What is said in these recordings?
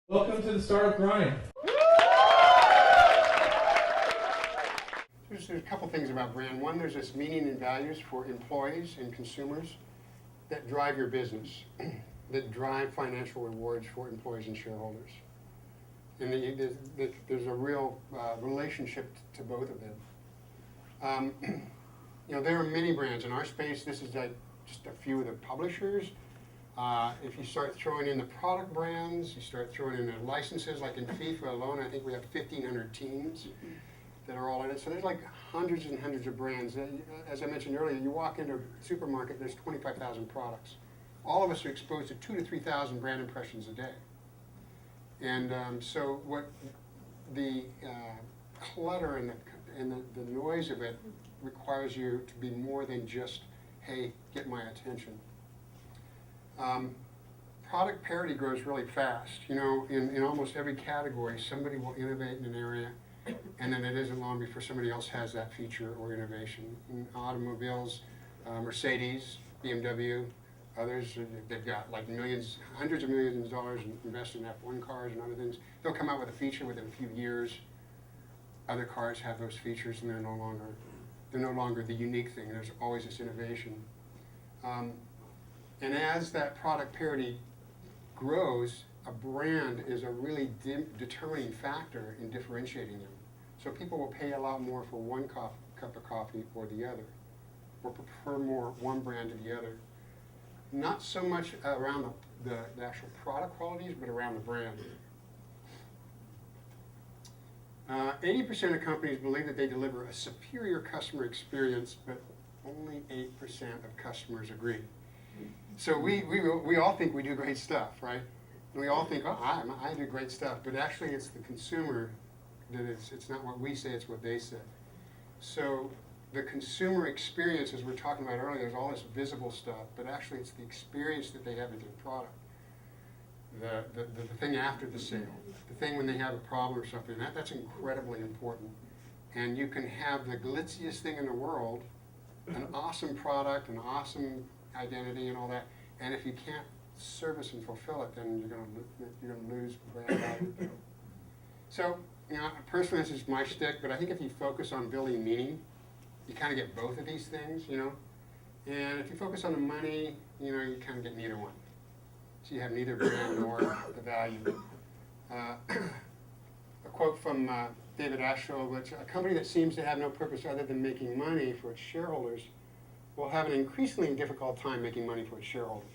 Welcome to the Startup Grind. There's a couple things about brand. One, there's this meaning and values for employees and consumers that drive your business, that drive financial rewards for employees and shareholders. And there's a real relationship to both of them. There are many brands in our space. This is like just a few of the publishers. If you start throwing in the product brands, you start throwing in the licenses, like in FIFA alone, I think we have 1,500 teams that are all in it. So there's like hundreds and hundreds of brands. As I mentioned earlier, you walk into a supermarket, there's 25,000 products. All of us are exposed to 2,000 to 3,000 brand impressions a day. And so what the clutter and the noise of it requires you to be more than just, hey, get my attention. Product parity grows really fast. In almost every category, somebody will innovate in an area, and then it isn't long before somebody else has that feature or innovation. In automobiles, Mercedes, BMW, others, they've got like millions, hundreds of millions of dollars invested in F1 cars and other things. They'll come out with a feature within a few years. Other cars have those features, and they're no longer the unique thing. There's always this innovation. And as that product parity grows, a brand is a really determining factor in differentiating them. So people will pay a lot more for one cup of coffee or the other, or prefer more one brand to the other. Not so much around the actual product qualities, but around the brand. 80% of companies believe that they deliver a superior customer experience, but only 8% of customers agree. So we all think we do great stuff, right? And we all think, oh, I do great stuff, but actually it's the consumer that it's not what we say, it's what they say. So the consumer experience, as we were talking about earlier, there's all this visible stuff, but actually it's the experience that they have with their product. The thing after the sale, the thing when they have a problem or something, that's incredibly important. And you can have the glitziest thing in the world, an awesome product, an awesome identity and all that, and if you can't service and fulfill it, then you're gonna lose brand value. So, personally, this is my shtick, but I think if you focus on building meaning, you kind of get both of these things, and if you focus on the money, you kind of get neither one. So you have neither brand nor the value. A quote from David Asheville, which a company that seems to have no purpose other than making money for its shareholders will have an increasingly difficult time making money for its shareholders.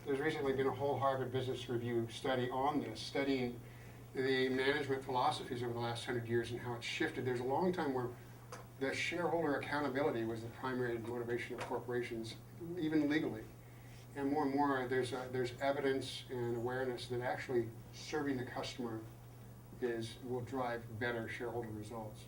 There's recently been a whole Harvard Business Review study on this, studying the management philosophies over the last 100 years and how it's shifted. There's a long time where the shareholder accountability was the primary motivation of corporations, even legally. And more, there's evidence and awareness that actually serving the customer will drive better shareholder results.